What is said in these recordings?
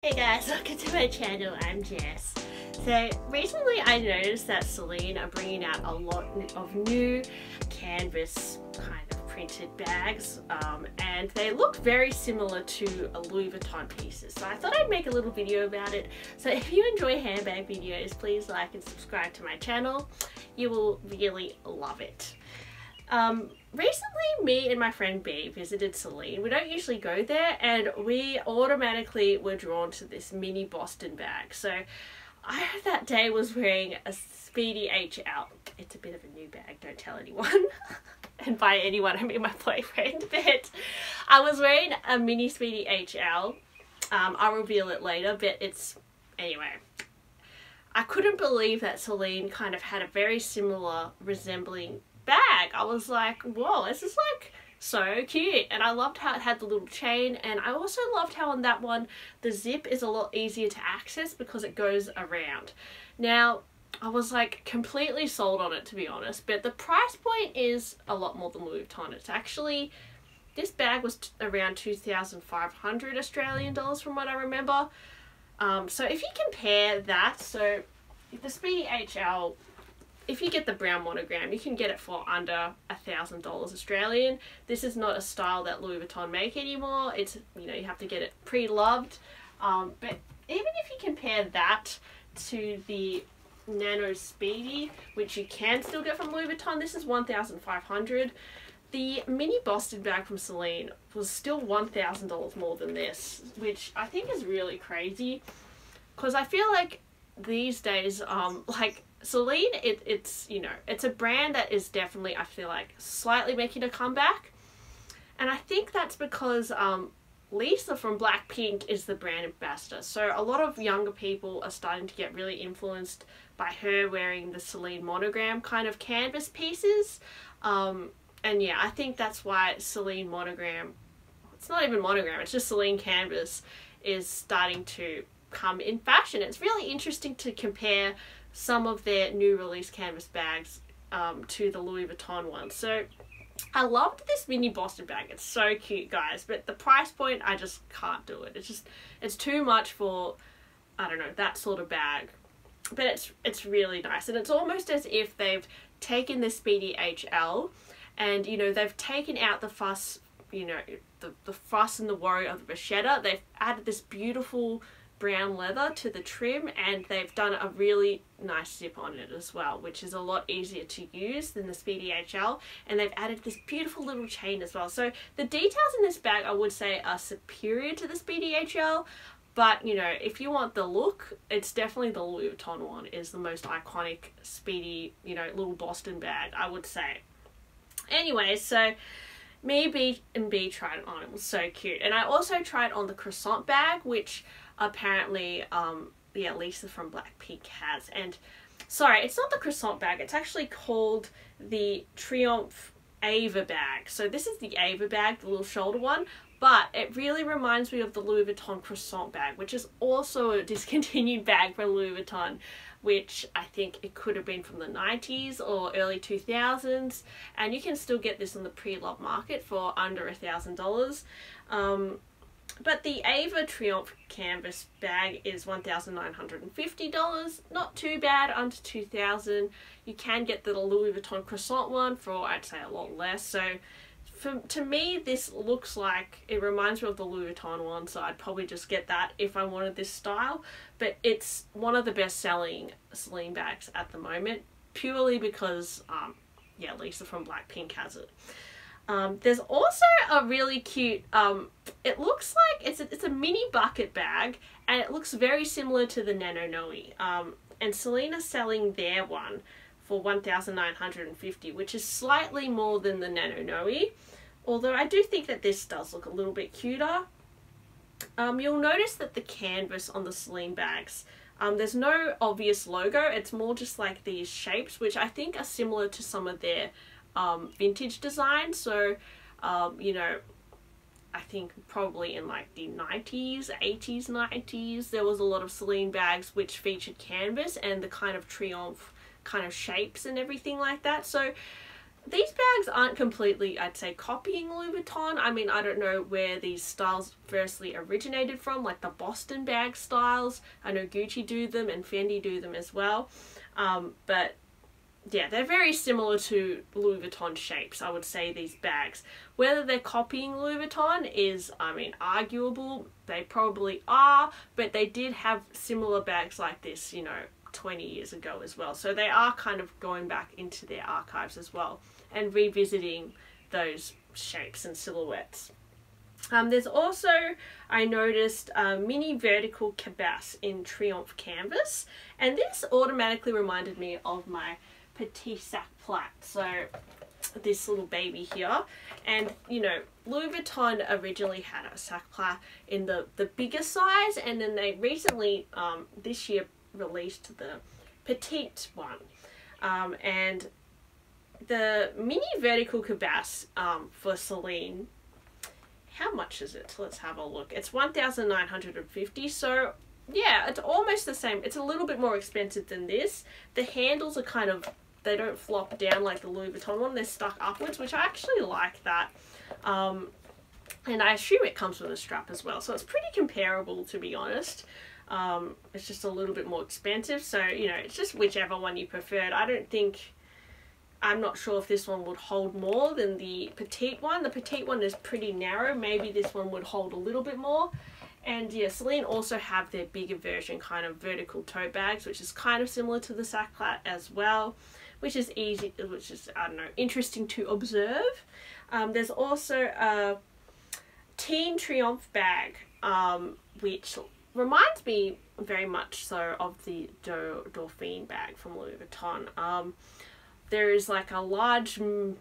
Hey guys, welcome to my channel. I'm Jess. So recently I noticed that Celine are bringing out a lot of new canvas kind of printed bags and they look very similar to a Louis Vuitton pieces. So I thought I'd make a little video about it. So if you enjoy handbag videos, please like and subscribe to my channel. You will really love it. Recently me and my friend B visited Celine. We don't usually go there and we automatically were drawn to this mini Boston bag. So I that day was wearing a Speedy HL. It's a bit of a new bag, don't tell anyone. And by anyone I mean my boyfriend. But I was wearing a mini Speedy HL. I'll reveal it later, but it's... Anyway. I couldn't believe that Celine kind of had a very similar resembling bag. I was like, whoa, this is like so cute. And I loved how it had the little chain, and I also loved how on that one the zip is a lot easier to access because it goes around. Now I was like completely sold on it, to be honest, but the price point is a lot more than Louis Vuitton. It's actually, this bag was around 2,500 Australian dollars from what I remember. So if you compare that, so the Speedy HL, if you get the brown monogram, you can get it for under $1,000 Australian. This is not a style that Louis Vuitton make anymore. It's, you know, you have to get it pre-loved. But even if you compare that to the Nano Speedy, which you can still get from Louis Vuitton, this is 1,500. The mini Boston bag from Celine was still $1,000 more than this, which I think is really crazy. Because I feel like these days, like Celine, it's, you know, it's a brand that is definitely, I feel like, slightly making a comeback. And I think that's because Lisa from Blackpink is the brand ambassador. So a lot of younger people are starting to get really influenced by her wearing the Celine monogram kind of canvas pieces. And yeah, I think that's why Celine monogram, it's not even monogram, it's just Celine canvas, is starting to come in fashion. It's really interesting to compare some of their new release canvas bags to the Louis Vuitton ones. So I loved this mini Boston bag. It's so cute, guys, but the price point, I just can't do it. It's just, it's too much for, I don't know, that sort of bag. But it's really nice, and it's almost as if they've taken the Speedy HL and, you know, they've taken out the fuss, you know, the fuss and the worry of the vachetta. They've added this beautiful brown leather to the trim, and they've done a really nice zip on it as well, which is a lot easier to use than the Speedy HL. And they've added this beautiful little chain as well. So the details in this bag, I would say, are superior to the Speedy HL. But, you know, if you want the look, it's definitely the Louis Vuitton one is the most iconic Speedy, you know, little Boston bag, I would say. Anyway, so me and B tried it on. It was so cute. And I also tried on the croissant bag, which apparently, yeah, Lisa from Blackpink has. And, sorry, it's not the croissant bag. It's actually called the Triomphe Ava bag. So this is the Ava bag, the little shoulder one. But it really reminds me of the Louis Vuitton croissant bag, which is also a discontinued bag from Louis Vuitton, which I think it could have been from the 90s or early 2000s. And you can still get this on the pre-loved market for under $1,000. But the Ava Triomphe canvas bag is $1,950. Not too bad, under $2,000. You can get the Louis Vuitton croissant one for, I'd say, a lot less. So to me, this looks like, it reminds me of the Louis Vuitton one, so I'd probably just get that if I wanted this style. But it's one of the best selling Celine bags at the moment, purely because, yeah, Lisa from Blackpink has it. There's also a really cute, it looks like, it's a mini bucket bag, and it looks very similar to the Nano Noe. And Celine is selling their one for $1,950, which is slightly more than the Nano Noe. Although I do think that this does look a little bit cuter. You'll notice that the canvas on the Celine bags, there's no obvious logo. It's more just like these shapes, which I think are similar to some of their vintage designs. So, you know, I think probably in like the 90s, 80s, 90s, there was a lot of Celine bags which featured canvas and the kind of Triomphe kind of shapes and everything like that. So these bags aren't completely, I'd say, copying Louis Vuitton. I mean, I don't know where these styles firstly originated from, like the Boston bag styles. I know Gucci do them and Fendi do them as well. But yeah, they're very similar to Louis Vuitton shapes, I would say, these bags. Whether they're copying Louis Vuitton is, I mean, arguable. They probably are, but they did have similar bags like this, you know, 20 years ago as well. So they are kind of going back into their archives as well and revisiting those shapes and silhouettes. There's also, I noticed, a mini vertical cabas in Triomphe canvas, and this automatically reminded me of my Petit Sac Plat, so this little baby here. And you know, Louis Vuitton originally had a sac plat in the bigger size, and then they recently this year released the petite one, and the mini vertical cabas for Celine, how much is it? Let's have a look. It's 1,950, so yeah, it's almost the same. It's a little bit more expensive than this. The handles are kind of, they don't flop down like the Louis Vuitton one, they're stuck upwards, which I actually like that. And I assume it comes with a strap as well, so it's pretty comparable, to be honest. It's just a little bit more expensive, so you know, it's just whichever one you preferred. I'm not sure if this one would hold more than the petite one. The petite one is pretty narrow, maybe this one would hold a little bit more. And yeah, Celine also have their bigger version, kind of vertical tote bags, which is kind of similar to the sac plat as well, which is I don't know, interesting to observe. There's also a Teen Triomphe bag, which reminds me very much so of the Dauphine bag from Louis Vuitton. There is like a large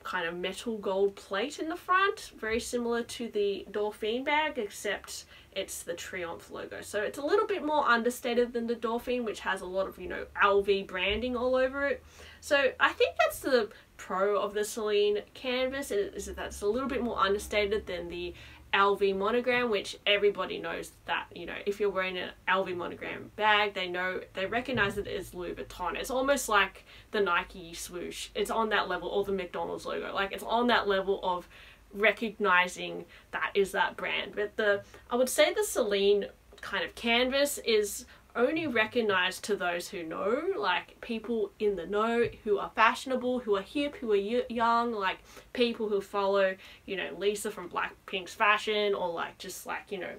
kind of metal gold plate in the front, very similar to the Dauphine bag, except it's the Triomphe logo. So it's a little bit more understated than the Dauphine, which has a lot of, you know, LV branding all over it. So I think that's the pro of the Celine canvas, is that it's a little bit more understated than the LV monogram, which everybody knows that, you know, if you're wearing an LV monogram bag, they recognize it as Louis Vuitton. It's almost like the Nike swoosh. It's on that level, or the McDonald's logo. Like, it's on that level of recognizing that is that brand. But I would say the Celine kind of canvas is only recognized to those who know, like people in the know, who are fashionable, who are hip, who are young, like people who follow, you know, Lisa from Blackpink's fashion, or like just like, you know,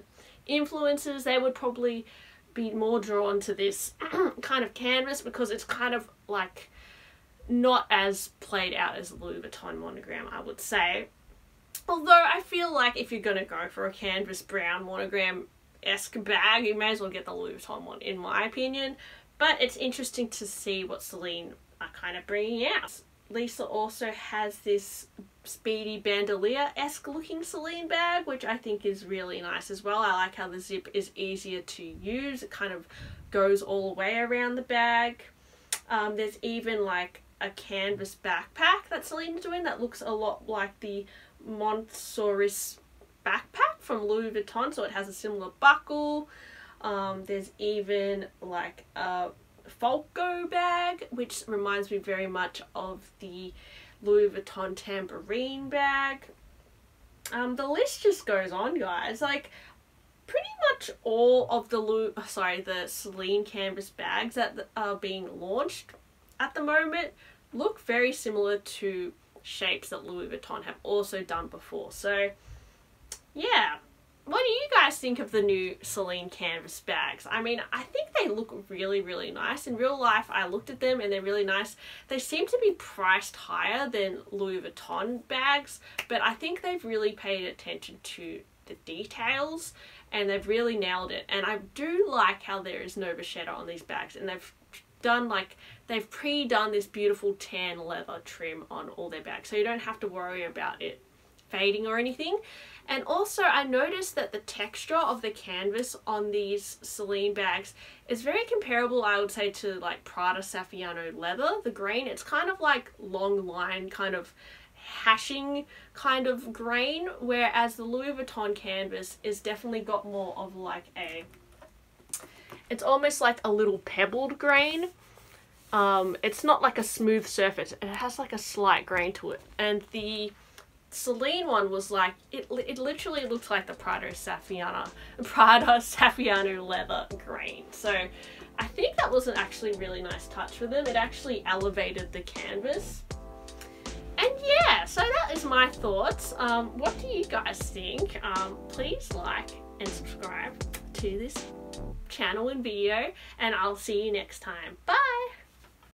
influencers. They would probably be more drawn to this kind of canvas because it's kind of like not as played out as the Louis Vuitton monogram, I would say. Although I feel like if you're gonna go for a canvas brown monogram-esque bag, you may as well get the Louis Vuitton one, in my opinion. But it's interesting to see what Celine are kind of bringing out. Lisa also has this Speedy bandolier-esque looking Celine bag, which I think is really nice as well. I like how the zip is easier to use. It kind of goes all the way around the bag. There's even like a canvas backpack that Celine's doing that looks a lot like the Montsoris backpack from Louis Vuitton, so it has a similar buckle. There's even like a Falco bag, which reminds me very much of the Louis Vuitton tambourine bag. The list just goes on, guys. Like, pretty much all of the Celine canvas bags that are being launched at the moment look very similar to shapes that Louis Vuitton have also done before. So yeah, what do you guys think of the new Celine canvas bags? I mean, I think they look really, really nice. In real life, I looked at them and they're really nice. They seem to be priced higher than Louis Vuitton bags, but I think they've really paid attention to the details and they've really nailed it. And I do like how there is no vachetta on these bags, and they've pre-done this beautiful tan leather trim on all their bags, so you don't have to worry about it fading or anything. And also I noticed that the texture of the canvas on these Celine bags is very comparable, I would say, to like Prada Saffiano leather. The grain, it's kind of like long line, kind of hashing kind of grain, whereas the Louis Vuitton canvas is definitely got more of like it's almost like a little pebbled grain. It's not like a smooth surface. It has like a slight grain to it. And the Celine one was like, it literally looked like the Prada Saffiano leather grain. So I think that was an actually really nice touch for them. It actually elevated the canvas. And yeah, so that is my thoughts. What do you guys think? Please like and subscribe to this channel and video, and I'll see you next time. Bye!